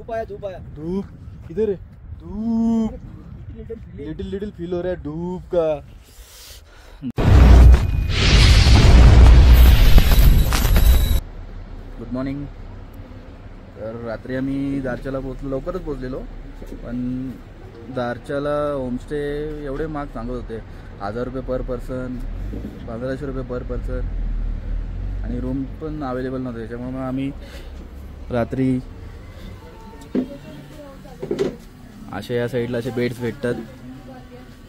धूप आया धूप किधर है? धूप लिटिल फील हो रहा है धूप का। Good morning. तर रात्री आम्ही दारच्याला पोहोचलो, लवकरच पोहोचलेलो, पण दारच्याला होमस्टे एवढे महाग सांगत होते, 1000 रुपये पर पर्सन, 1500 रुपये पर पर्सन, आणि रूम पण अवेलेबल नव्हते. त्याच्यामुळे मग आम्ही रात्री असे या साईडला असे बेड्स भेटतात,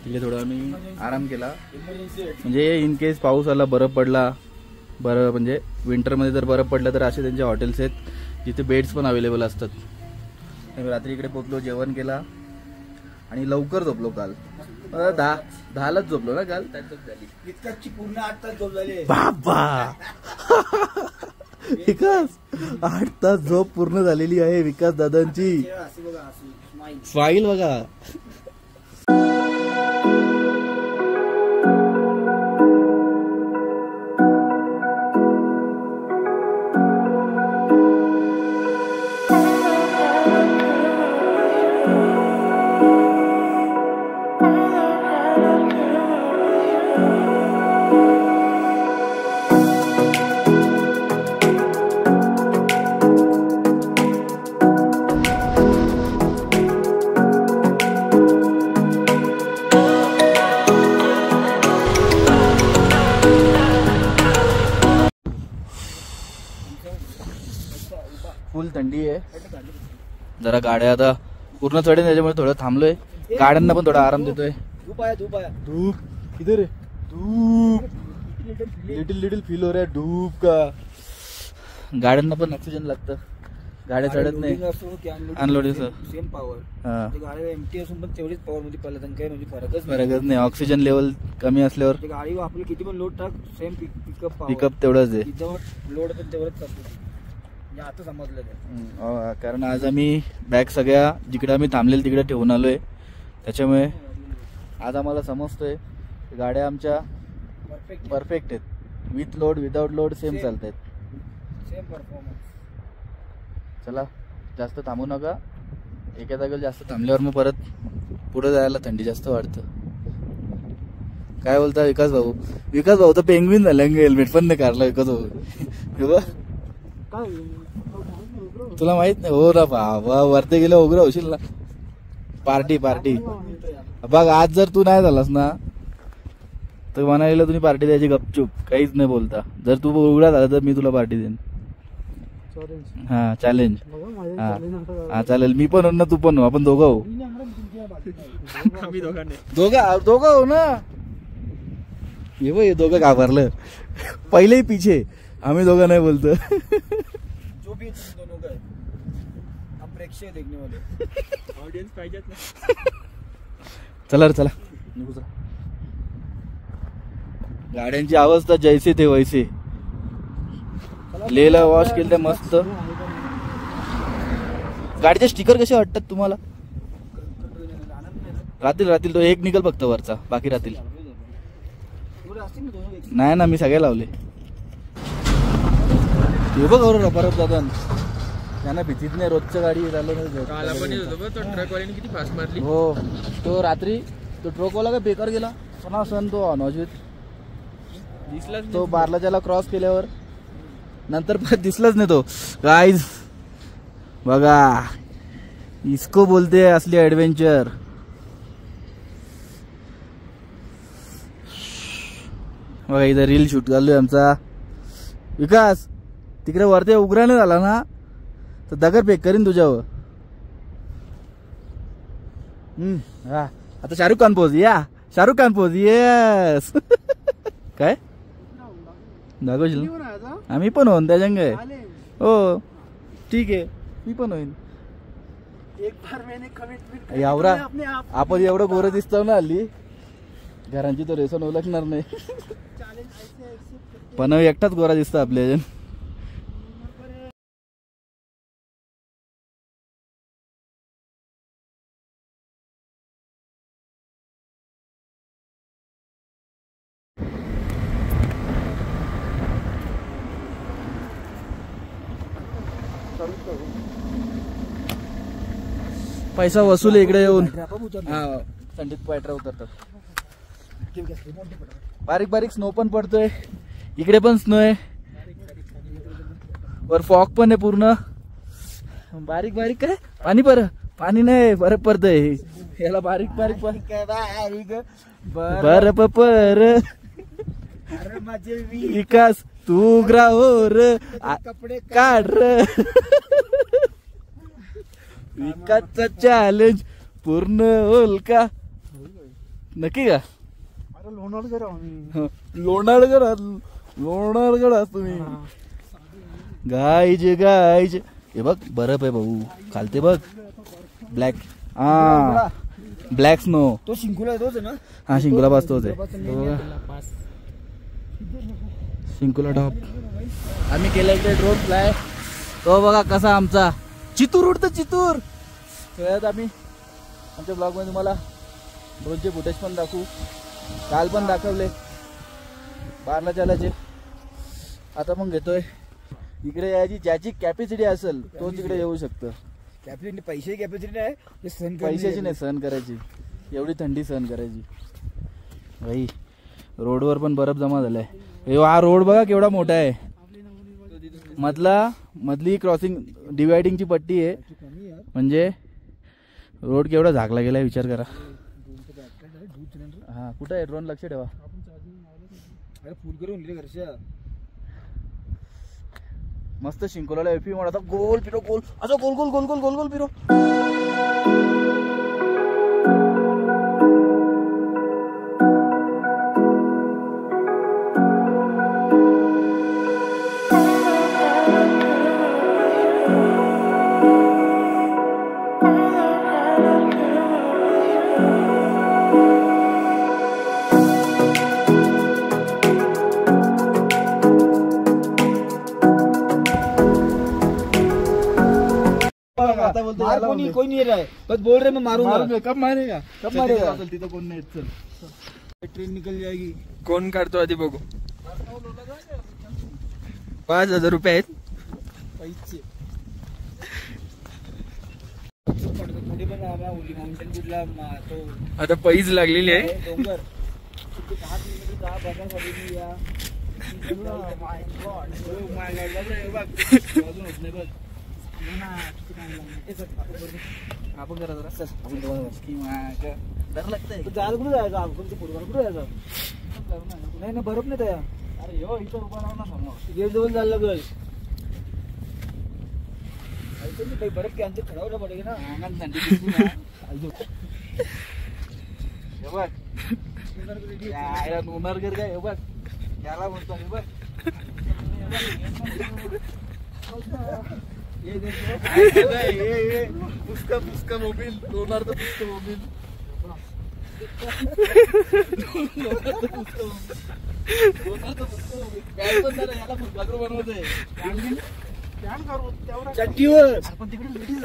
तिथे थोडा आम्ही आराम केला. म्हणजे इन केस पाऊस आला, बरफ पडला, बरं म्हणजे विंटरमध्ये जर बरफ पडला तर असे त्यांचे हॉटेल्स आहेत जिथे बेड्स पण अवेलेबल असतात. रात्री इकडे पोचलो, जेवण केला आणि लवकर झोपलो. काल 10लाच झोपलो ना काल. इतकाची पूर्ण 8 तास झोप झाली बाबा. विकास 8 तास झोप पूर्ण झालेली आहे विकास दादांची. स्माईल बघा. फुल थंडी आहे. जरा गाड्या आता पूर्ण चढेल त्याच्यामुळे थोडं थांबलोय. गाड्यांना पण थोडा आराम देतोय. धूप आया धूप किधर है? धूप लिटिल फील हो रहा है धूप का. गाड्यांना पण ऑक्सिजन लागतं, गाड्या चढत नाही. Unloading same power. गाडी एमटी असून पण तेवढीच पॉवर मध्ये पडलं, काही म्हणजे फरकच नाही. ऑक्सिजन लेवल कमी असल्यावर गाडी आपलं किती पण लोड टाक, सेम पिकअप तेवढंच आहे. लोड पण तेवढंच चालतं. आता समजलं. कारण आज आम्ही बॅग सगळ्या जिकडे आम्ही थांबलेल तिकडे ठेवून आलोय, त्याच्यामुळे आज आम्हाला समजतोय गाड्या आमच्या परफेक्ट आहेत. With load without load same चालत आहेत. Same performance. चला जास्त थांबू नका. एका जागेला जास्त थांबल्यावर मग परत पुढे जायला थंडी जास्त वाढतं. काय बोलता विकास भाऊ? विकास भाऊ तर पेंग्विन झाला, हेल्मेट पण नाही काढला विकास भाऊ. तुला माहित नाही? हो ना बाबा, वरती गेलं उग्र होशील ना. पार्टी बघ, आज जर तू नाही झालास ना तर म्हणायला तुम्ही पार्टी द्यायची गपचूप, काहीच नाही बोलता. जर तू उघडा झाला तर मी तुला पार्टी देईन. हा चॅलेंज. हा चालेल. मी पण हो ना, तू पण हो, आपण दोघं हो. दोघं हो ना. हे दोघं घाबरलं पहिलेही पिछे. आम्ही दोघं नाही बोलतो. जो भी दोनों का हम प्रेक्षक देखने वाले ऑडियन्स पाहिजेत ना. चला रे चला. गाड्यांची अवस्था जैसे ते वैसे. लेला वॉश केलं तर मस्त. गाडीचे स्टिकर कसे वाटतात तुम्हाला? राहतील तो एक निघल फक्त वरचा, बाकी राहतील. नाही ना, मी सगळे लावले. हे बघ परत दादा त्यांना भीतीच नाही. रोजच्या गाडी किती फास्ट मारली. हो, तो रात्री तो ट्रकवाला काय बेकार गेला सण तो नॉनव्हेज दिसला. तो बारलाच्याला क्रॉस केल्यावर नंतर दिसलाच नाही तो. गाईज बघा, इसको बोलते असली ऍडव्हेंचर. बघा इथं रील शूट चाललोय आमचा. विकास तिकडे वरती उघराने झाला ना तर दगड फेक करीन तुझ्यावर. हा आता शाहरुख खान पोज. या शाहरुख खान पोज. येस. काय दाखवशील? आम्ही पण होईन त्याच्यानं काय. हो ठीक आहे, मी पण होईन. एवढा आपण एवढं गोरं दिसतो ना हल्ली, घरांची तर रेसन ओळखणार नाही. पण एकटाच गोरा दिसतो आपल्या. पैसा वसूल आहे इकडे येऊन. आपण उतरलो. हा थंडीत पॅटरा उतरतात. बारीक बारीक स्नो पण पडतोय इकडे, पण स्नो आहे वर, फॉग पण आहे पूर्ण. बारीक बारीक काय पाणी, पाणी नाही बरफ पडतंय याला. बारीक बारीक बरफ पर माझे विकास तू ग्राहोर कपडे काढ विकासचा चॅलेंज पूर्ण होईल का? नक्की का? लोणारगड तुम्ही गायज गायज. हे बघ बरफ आहे भाऊ खालते बघ. ब्लॅक हा ब्लॅक स्नो. तो शिंकुला तोच आहे ना? हा शिंकुला पास तोच आहे. शिंकुला टॉप. आम्ही केला इकडे ड्रोन फ्लाय. तो बघा कसा आमचा चितूर उडतं चितूर. सगळ्यात आम्ही आमच्या ब्लॉग मध्ये तुम्हाला ड्रोनचे फुटेज पण दाखवू. काल पण दाखवले बारला चालाचे. आता मग घेतोय इकडे यायची. ज्याची कॅपॅसिटी असेल तोच इकडे येऊ शकतं. कॅपॅसिटी पैसे कॅपॅसिटी नाही, ते सहन पैशाची नाही सहन करायची. एवढी थंडी सहन करायची भाई. रोडवर पण बर्फ जमा झालाय. हा रोड बघा केवढा मोठा आहे. मधली क्रॉसिंग डिवायडिंगची पट्टी आहे. म्हणजे रोड केवढा झाकला गेलाय विचार करा. हा कुठं आहे ड्रोन? लक्ष ठेवा. अरे फुल करून घरच्या मस्त शिंकोला एफी मोड. आता गोल फिरो गोल असं गोल गोल गोल गोल गोल गोल फिरो. आता बोलतो मार कोई नहीं रहा है, बस बोल रहे मैं मारूंगा. कब मारेगा? कब मारेगा? तिथं कोण नाही. चल ट्रेन निकल जाएगी. कोण काढतो आधी बघू. 5,000 रुपये आहेत. पैसे थोडी पण माउंटेन कुठला तो आता पैज लागलेली आहे. डोंगर 10 किलोमीटर 10 बघा या. माय गॉड अजून होत नाही बघ. आपण करा जरा. चल डर लागतंय. जायला कुठे जायचं? आपण ते पूर्वाला कुठे जायचं? नाही ना बरफ नाही तया. अरे हो इथं उभा राहू ना समोर. गेट जवळ जायला लागल. काही बरफ कॅन्सल खडावं पडेल ना. अंगात थंडी दिसली ना. हे बघ यायला लोणारगड काय. हे बघ याला म्हणतो हे बघ. पुष्का पुष्का मोबाईल लोणार तर पुष्का मोबाईल. याला फुलपाखरू बनवतोय चट्टीवर. आपण तिकडे लेडीज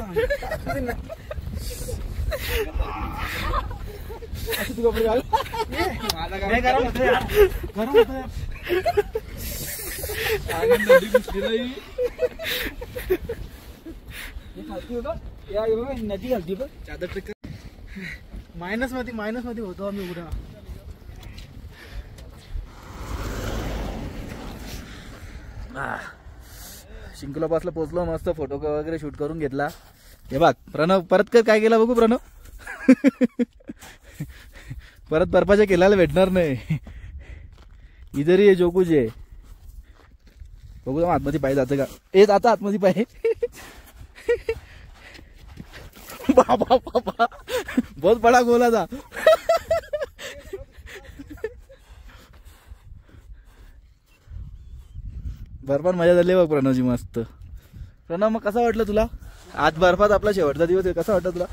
नदी घालती बघ. मायनस मध्ये होतो आम्ही उडा. शिंकुला पासला पोहोचलो. मस्त फोटो वगैरे शूट करून घेतला. हे बघ प्रणव परत काय केला बघू. प्रणव परत बर्फाच्या केलाला भेटणार नाही. इधर ये जो कुछ आहे बघू. आतमध्ये पाय जातं का? येत आता आतमध्ये पाय. बाबा बाबा बहुत बडा गोला था. बर्फात मजा झाली बघ प्रणवची मस्त. प्रणव मग कसा वाटलं तुला? आज बर्फात आपला शेवटचा दिवस आहे. कसा वाटलं तुला?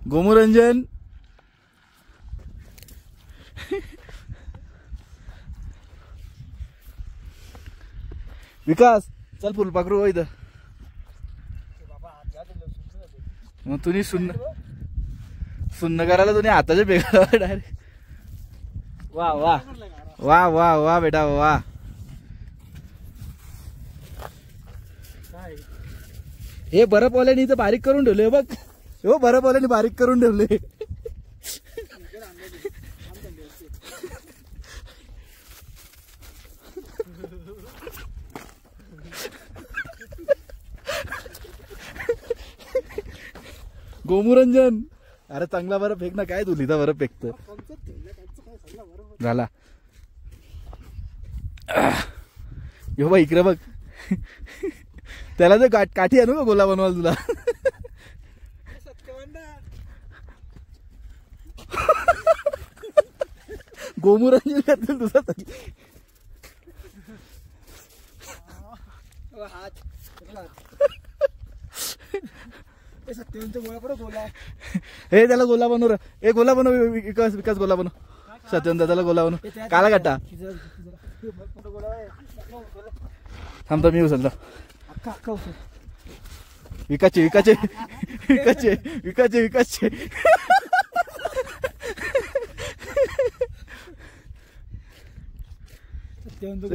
गोमुरंजन विकास चल फुलपाखरू हो इथं. मग तुम्ही सुन्न करायला तुम्ही हाताच्या बेगा डायरेक्ट. वा वा वा वा वा बेटा वा. हे बर्फवाल्याने इथं बारीक करून ठेवले बघ. हो बर्फवाल्याने बारीक करून ठेवले. गोमुरंजन अरे चांगला बरं फेक ना. काय तू लिहिता बरं फेकत झाला. यो बा इकडे बघ. त्याला तर काठी आणू का गोला बनवायला तुला. गोमुरंजन करतील तुझा. हे त्याला गोला बनव. हे गोला बनव. विकास विकास गोला बनव. सत्यवंत त्याला गोला बनव. काला काटा थांबतो मी उचलतो. विकासचे विकासचे विकासचे विकासचे विकासचे.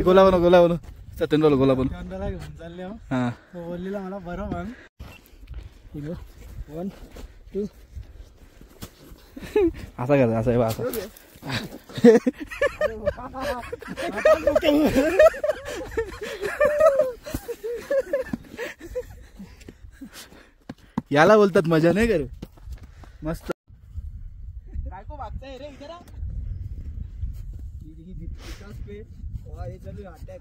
गोला बनव गोला बनव. सत्यवंत गोला बनव. हा बोललेला मला बरं मग. 1 2 असा करता असा आहे असा. याला बोलतात मजा नाही करे. मस्त काय को भागताय रे इधर. विकास पे हे चालू अटॅक.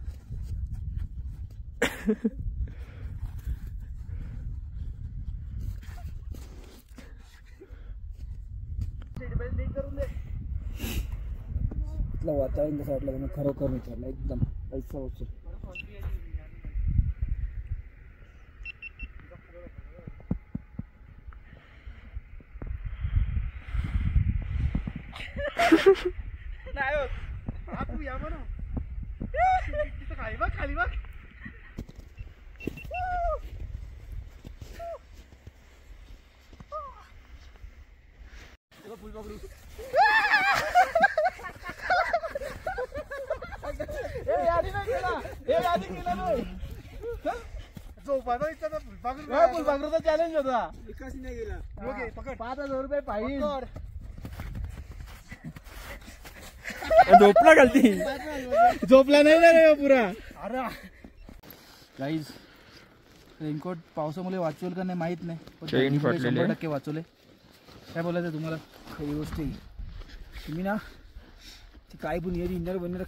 वातावरण कसं वाटलं म्हणून खरोखर विचारलं. एकदम पैसा वसूल. तू या म्हणून खाली बघ खाली बघ. फुल पकडू. फुलपाखरूचा चॅलेंज होता. विकास नाही गेला. 5,000 रुपये फाईन. झोपला खालती. झोपला नाही ना रे पुरा. गाईज रेनकोट पावसामुळे वाचवेल का नाही माहित नाही. 100% वाचवले. काय बोलायचं तुम्हाला. खरी गोष्ट तुम्ही ना ती काही पण इंडर बनणार.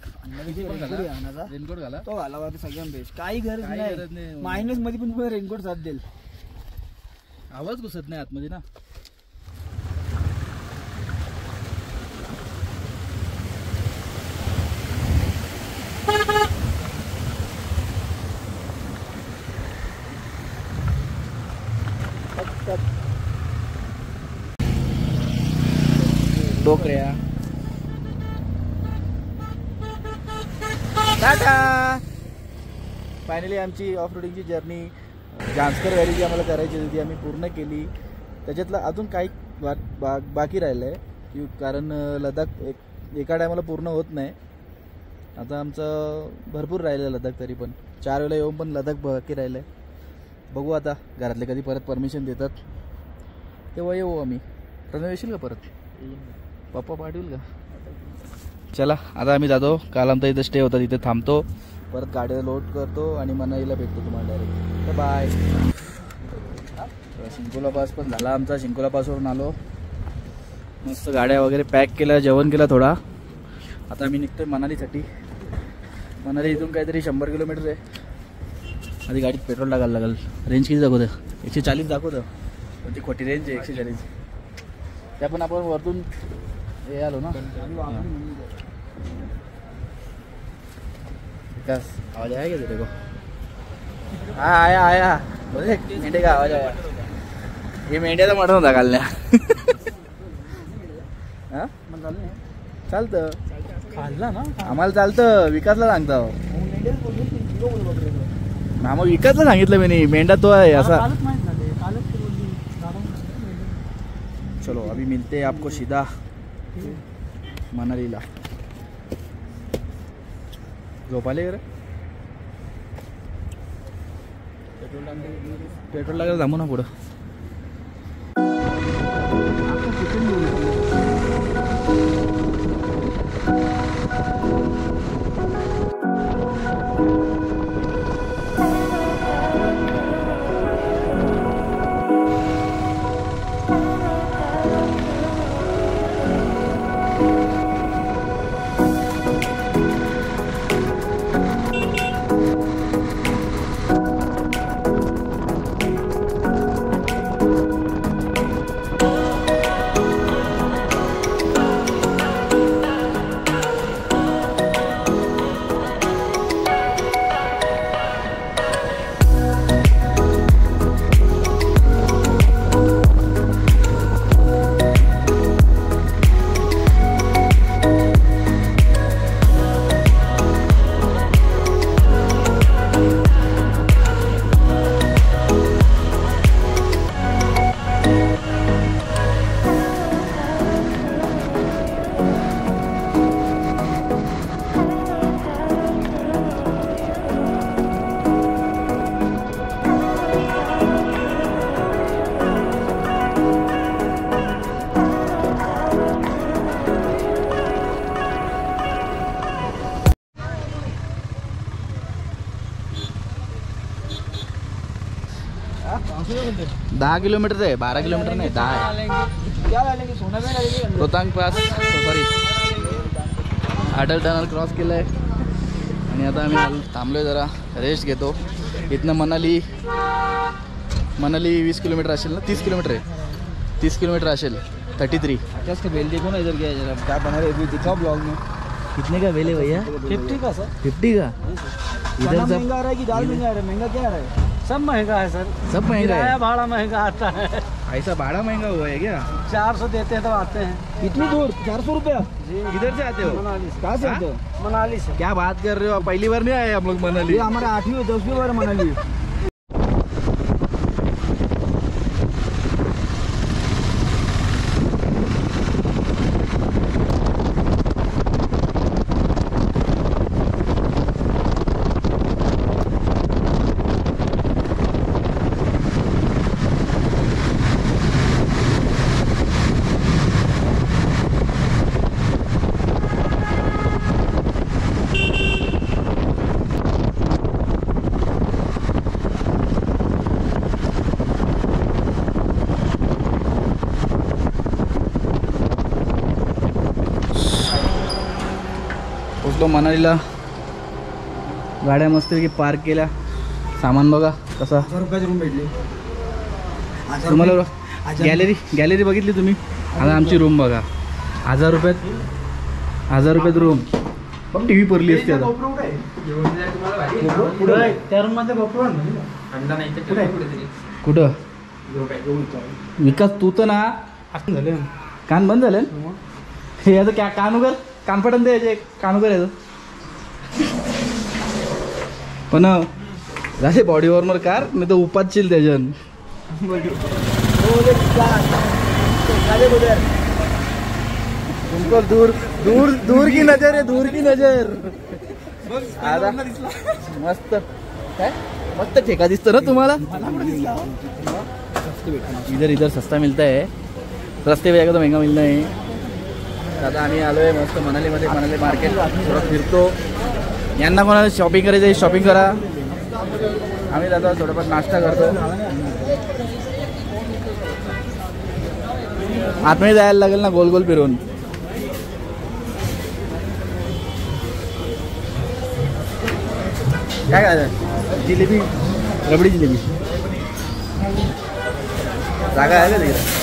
रेनकोट घाला. तो घालावा सगळ्यात बेस्ट. काही गरज नाही. मायनस मध्ये पण तुम्हाला रेनकोट साथ देईल. आवाज घुसत नाही आतमध्ये ना. डोकऱ्या टाटा. फायनली आमची ऑफ रोडिंगची जर्नी जांस्कर व्हॅली जी आम्हाला करायची होती ती आम्ही पूर्ण केली. त्याच्यातलं अजून काही बाकी राहिलं आहे की कारण लडाख एका टायमाला पूर्ण होत नाही. आता आमचं भरपूर राहिलं आहे लडाख. तरी पण 4 वेळेला येऊन पण लडाख बाकी राहिलं आहे. बघू आता घरातले कधी परत परमिशन देतात तेव्हा येऊ आम्ही. प्रणव येशील का परत. पप्पा पाठवतील का. चला आता आम्ही जातो. काल आमचा इथं स्टे होता तिथे थांबतो. परत गाडीला लोड करतो आणि मनालीला भेटतो तुम्हाला डायरेक्ट. बाय. शिंकोला पास पण झाला आमचा. शिंकोला पासवरून आलो. मस्त गाड्या वगैरे पॅक केल्या. जेवण केलं थोडा. आता आम्ही निघतोय मनालीसाठी. मनाली इथून काहीतरी 100 किलोमीटर आहे. आधी गाडीत पेट्रोल टाकायला लागेल. रेंज किती दाखवतं. 140 दाखवतं. पण ती खोटी रेंज आहे 140. त्या पण आपण वरतून हे आलो ना. विकास आवाज आहे का तेरे को. हा आया आया. मेंढे का आवाज आया. हे मेंढ्याचा मटण होता कालल्या. हा चालतं. खाल्ला ना आम्हाला चालतं. विकासला सांगता ना. मग विकासला सांगितलं मी. मेंढा तो आहे असा. चलो अभी मिलते हैं आपको सीधा मनालीला. झोपाले रे पेट्रोल टाकायला थांबू ना पुढं. बोलते 10 किलोमीटर आहे, 12 किलोमीटर नाही 10 आहे. क्या डालेंगे सोना में डालेंगे Rohtang pass sorry Atal tunnel cross केलं आहे आणि आता आम्ही थांबलोय जरा रेस्ट घेतो. इथनं मनाली 20 किलोमीटर असेल ना, 30 किलोमीटर आहे, 30 किलोमीटर असेल 33. अच्छा इसका बेल देखो ना इधर क्या जरा क्या बना रहे अभी दिखाओ ब्लॉग में. कितने का बेले भैया? 50 का सर. 50 का. इधर महंगा आ रहा है कि दाल महंगा आ रहा है? महंगा क्या आ रहा है? सब महंगा है सर. सब महंगा है. भाड़ा महंगा आता है. ऐसा भाड़ा महंगा हुआ है क्या? 400 देते हैं तो आते हैं. इतनी दूर 400 रुपया? जी. किधर से आते हो? मनाली से. कहाँ से आते हो? मनाली से. क्या बात कर रहे हो, पहली बार नहीं आए हम लोग मनाली. ये हमारा 8वीं 10वीं बार मनाली. पोचलो मनालीला. गाड्या मस्तपैकी पार्क केल्या. सामान बघा कसा. 1000 रुपयाची रूम भेटली. तुम्हाला गॅलरी बघितली तुम्ही. आता आमची रूम बघा. 1000 रुपयात रूम. पण टी व्ही पडली असते आता. त्या रूम मध्ये गोप्रो कुठं विकास तू तर ना झाले. कान बंद झाले हे याचं क्या कान उगर कान पडन द्यायचे कान उगर याचं पण झाले बॉडी वॉर्मर कार नाही तर उपासशील त्याच्यान. तुमको दूर दूर दूर की नजर आहे, दूर की नजर. आता मस्त काय मस्त ठेका दिसतो ना तुम्हाला. इधर सस्ता मिलता है, रस्ते पे तो महंगा मिलना है. आता आम्ही आलो आहे मस्त मनालीमध्ये. मनाली मार्केट थोडं फिरतो. यांना कोणाला शॉपिंग करायचं आहे शॉपिंग करा. आम्ही जातो थोडंफार नाश्ता करतो. आतमध्ये जायला लागेल ना गोल गोल फिरून. काय करायचं जिलेबी रबडी जिलेबी जागा आहे का तिकडे.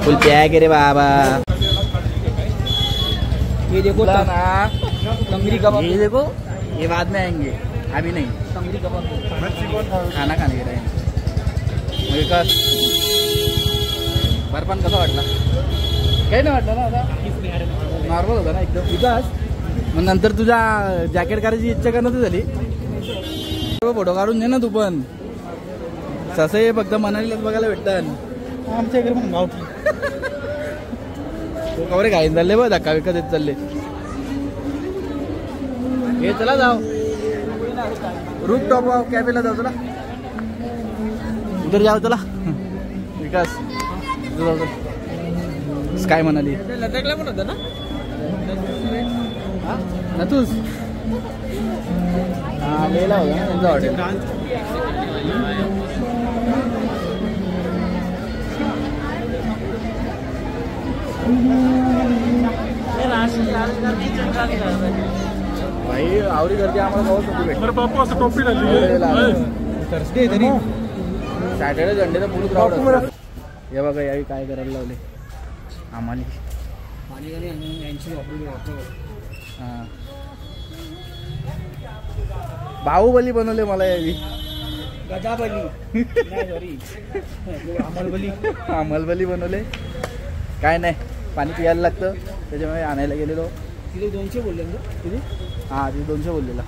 फुल प्याक रे बाबा. ये देखो ना तंगरी कबाब. ये देखो ये बाद में आएंगे अभी नहीं. तंगरी कबाब खाना खाने के टाइम. विकास बर्फान कसा वाटला? काही नाही वाटलं ना. आता नॉर्मल होता ना एकदम. विकास मग नंतर तुझ्या जॅकेट करायची इच्छा का नव्हती झाली? फोटो काढून दे ना तू पण. तसं हे फक्त मनालीलाच बघायला भेटतात. आमच्या इकडे पण गावठी. कवरे घाईन चालले बघ धक्का विका देत चालले. हे चला जाओ रूप टॉप कॅफेला जाऊ चला उधर जाओ चला विकास स्काय म्हणाली लडाखला पण होतं ना नतूस हा लेला होता ना त्यांचा हॉटेल भाई आवरी गर्दी आम्हाला गावात होती भेट बापू असं टोपी घातली थर्सडे तरी सॅटर्डे संडे तर फुल क्राऊड असतो हे बघा यावेळी काय करायला लावले आम्हाला हां बाहुबली बनवले मला यावी गजाबली अमलबली बनवले काय नाही पाणी प्यायला लागतं त्याच्यामुळे आणायला गेलेलो तिथे 200 बोलले ना किती हां तिथे 200 बोललेला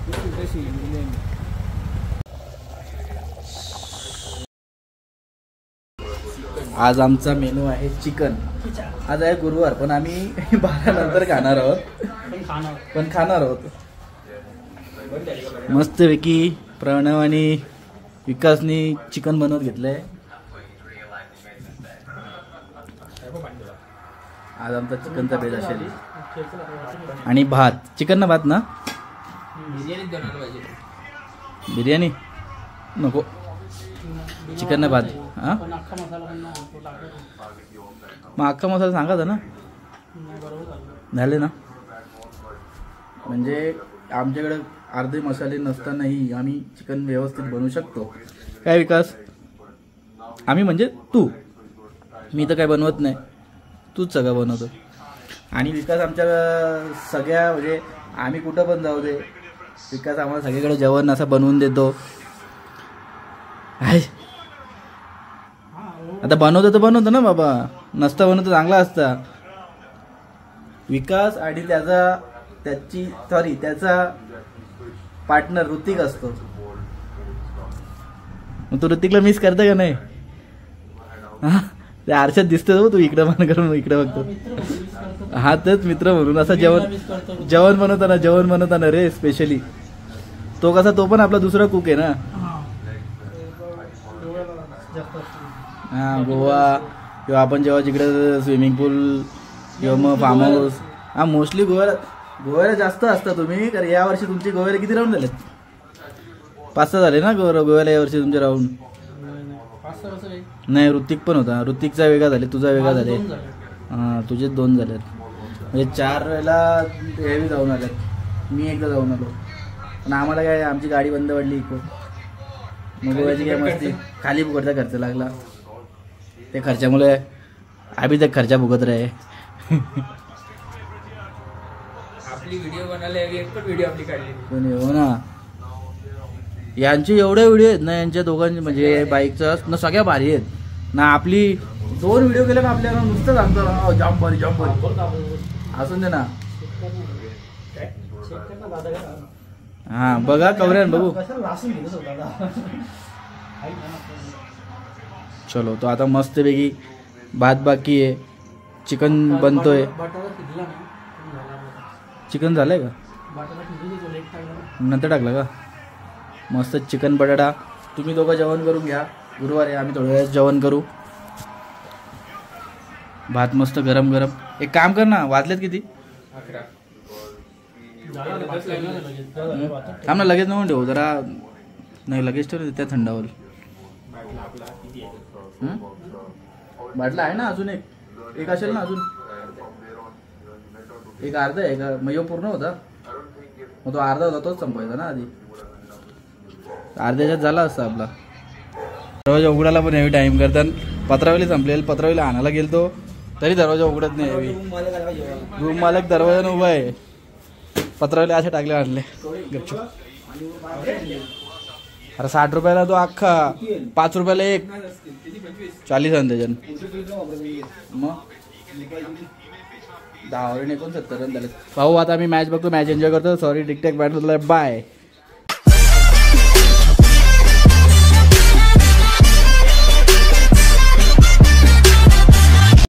आज आमचा मेनू आहे चिकन आज आहे गुरुवार पण आम्ही 12 नंतर खाणार आहोत पण खाणार आहोत मस्तपैकी प्रणव आणि विकासनी चिकन बनवत घेतलंय आज आमचा चिकनचा बेत असेल आणि भात चिकन ना भात ना बिर्याणी नको चिकन ना भात हां मग अख्खा मसाला सांगायचा ना झाले ना म्हणजे आमच्याकडे अर्धे मसाले नसतानाही आम्ही चिकन व्यवस्थित बनवू शकतो काय विकास आम्ही म्हणजे तू मी तर काय बनवत नाही तूच सगळं बनवतो आणि विकास आमच्या सगळ्या म्हणजे आम्ही कुठं पण जाऊ दे विकास आम्हाला सगळीकडे जेवण असं बनवून देतो आता बनवतो तर बनवतो ना बाबा नसता बनवतो चांगला असता विकास आणि त्याचा पार्टनर ऋतिक असतो मग तू ऋतिकला मिस करता का नाही त्या आरशात दिसतो तू इकडं मन करून इकडे बघतो हा तेच मित्र म्हणून असं जेवण बनवताना रे स्पेशली तो कसा तो पण आपला दुसरा कुक आहे ना हा गोवा किंवा आपण जेव्हा जिकडे स्विमिंग पूल किंवा मग फार्म हाऊस हा मोस्टली गोव्याला जास्त असता तुम्ही कारण यावर्षी तुमचे गोव्याला किती राऊंड झालेत 5-6 झाले ना गोव्याला यावर्षी तुमचे राऊंड नाही ऋतिक पण होता ऋतिकचा वेगळा झाले तुझा वेगळा झाले हां तुझे 2 झालेत म्हणजे 4 वेळेला हेवी जाऊन आल्यात मी एकदा जाऊन आलो पण आम्हाला काय आमची गाडी बंद पडली इको मग गोव्याची काय मस्ती खाली फुकटचा खर्च लागला ते खर्चामुळे आम्ही ते खर्चा भुगत रहे आपली व्हिडिओ बनायला एक पण व्हिडिओ आपली काढली हो ना यांचे एवढे व्हिडिओ आहेत ना यांच्या दोघांचे म्हणजे बाईकचा ना सगळ्या भारी आहेत ना आपली 2 व्हिडिओ केले ना आपल्याला नुसतं सांगतो ना जाम भारी असून दे ना हा बघा कवऱ्यान बघू चलो तो आता मस्तपैकी भात बाकी आहे चिकन बनतोय चिकन झालंय का नंतर टाकलं का मस्त चिकन बटाटा तुम्ही दोघं जेवण करून घ्या गुरुवार आहे आम्ही थोड्या वेळेस जेवण करू भात मस्त गरम गरम एक काम कर ना वाजलेत किती 11 थांब ना लगेच नको ठेवू जरा नाही लगेच ठेवलं त्या थंडावर बाटला आहे ना अजून एक असेल ना अजून एक अर्धा आहे का मग पूर्ण होता मग तो अर्धा होता तोच संपवायचा ना आधी अर्ध्याच्यात झाला असता आपला दरवाजा उघडायला पण हेवी टाइम करतात पत्रावली संपलेली पत्रावलीला आणायला गेलतो तरी दरवाजा उघडत नाही हेवी रूम मालक दरवाजाने उभा आहे पत्रावली असे टाकले आणले गपचूप अरे 60 रुपयाला तो अख्खा 5 रुपयाला एक 40 रन त्याच्यानं मग 10 ओव्हर 69 रन झाले भाऊ आता आम्ही मॅच बघतो मॅच एन्जॉय करतो सॉरी टिकटॅक बॅट बाय